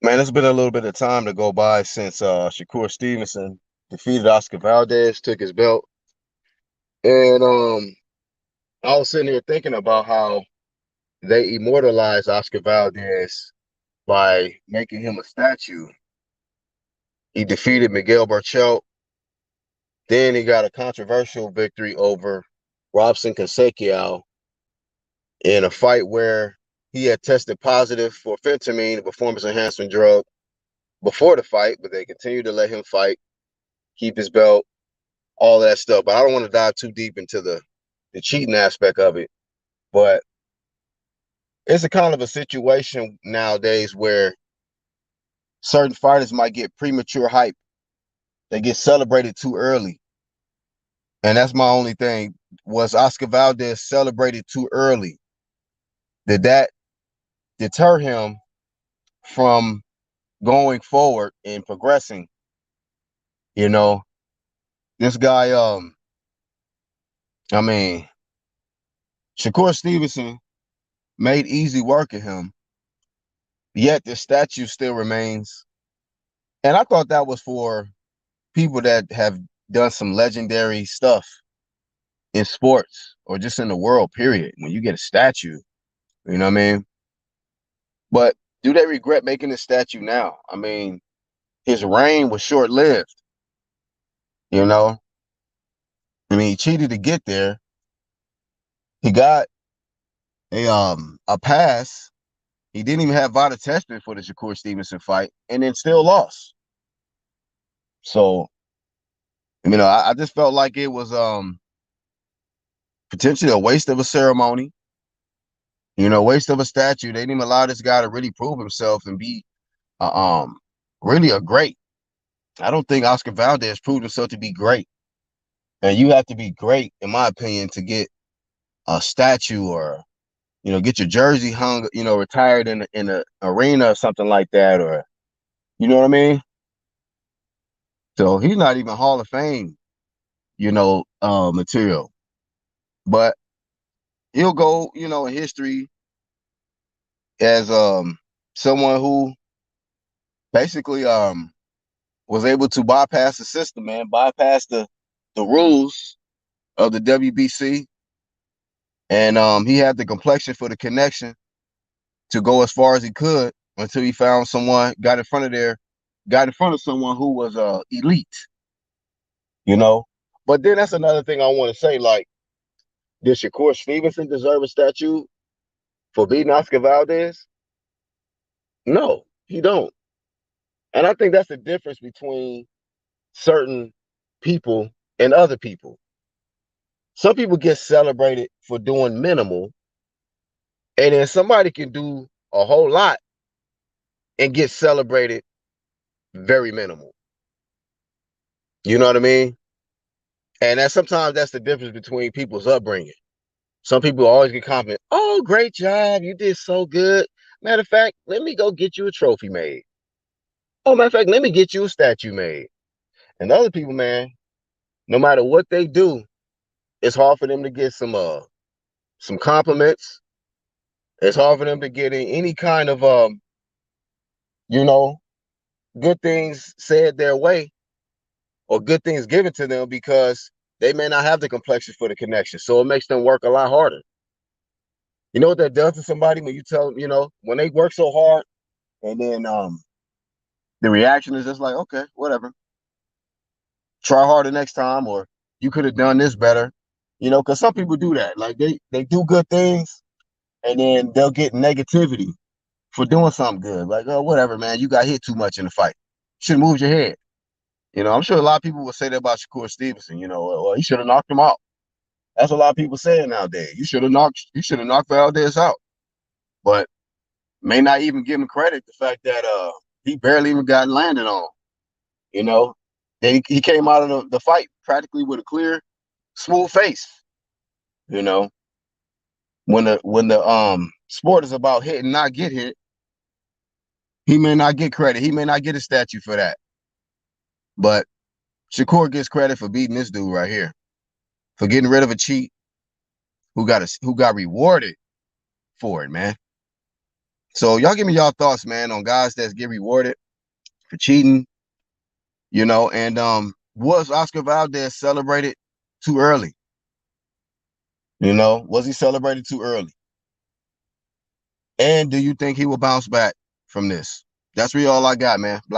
Man, it's been a little bit of time to go by since Shakur Stevenson defeated Oscar Valdez, took his belt. And I was sitting here thinking about how they immortalized Oscar Valdez by making him a statue. He defeated Miguel Burchelt. Then he got a controversial victory over Robson Conceicao in a fight where he had tested positive for phentermine, a performance enhancement drug, before the fight, but they continued to let him fight, keep his belt, all that stuff. But I don't want to dive too deep into the cheating aspect of it. But it's a kind of a situation nowadays where certain fighters might get premature hype. They get celebrated too early. And that's my only thing. Was Oscar Valdez celebrated too early? Did that deter him from going forward and progressing? You know, this guy, I mean, Shakur Stevenson made easy work of him, yet the statue still remains. And I thought that was for people that have done some legendary stuff in sports or just in the world, period. When you get a statue, you know what I mean? But do they regret making this statue now? I mean, his reign was short lived, you know? I mean, he cheated to get there. He got a pass. He didn't even have VADA testing for the Shakur Stevenson fight and then still lost. So, I just felt like it was potentially a waste of a ceremony, waste of a statue. They didn't even allow this guy to really prove himself and be really a great. I don't think Oscar Valdez proved himself to be great. And you have to be great, in my opinion, to get a statue or, get your jersey hung, retired in a arena or something like that, or you know what I mean? So he's not even Hall of Fame, material. But he'll go, in history as someone who basically was able to bypass the system, man, bypass the rules of the WBC. And he had the complexion for the connection to go as far as he could until he found someone, got in front of someone who was elite, you know. But then that's another thing I want to say. Like, did Shakur Stevenson deserve a statue for beating Oscar Valdez? No, he don't. And I think that's the difference between certain people and other people. Some people get celebrated for doing minimal, and then somebody can do a whole lot and get celebrated very minimal. You know what I mean? And sometimes that's the difference between people's upbringing. Some people always get compliment. Oh, great job. You did so good. Matter of fact, let me go get you a trophy made. Oh, matter of fact, let me get you a statue made. And other people, man, no matter what they do, it's hard for them to get some compliments. It's hard for them to get any kind of you know, good things said their way or good things given to them because they may not have the complexion for the connection. So it makes them work a lot harder. You know what that does to somebody when you tell them, when they work so hard and then the reaction is just like, okay, whatever. Try harder next time, or you could have done this better. Because some people do that. Like they do good things and then they'll get negativity for doing something good. Like, oh, whatever, man, you got hit too much in the fight. Should have moved your head. I'm sure a lot of people will say that about Shakur Stevenson, well, he should have knocked him out. That's what a lot of people saying nowadays. You should have knocked Valdez out. But may not even give him credit the fact that he barely even got landed on. You know, he came out of the fight practically with a clear, smooth face. You know, when the sport is about hit and not get hit, he may not get credit. He may not get a statue for that. But Shakur gets credit for beating this dude right here, for getting rid of a cheat who got rewarded for it, man. So y'all give me y'all thoughts, man, on guys that get rewarded for cheating, and was Oscar Valdez celebrated too early? Was he celebrated too early? And do you think he will bounce back from this? That's really all I got, man.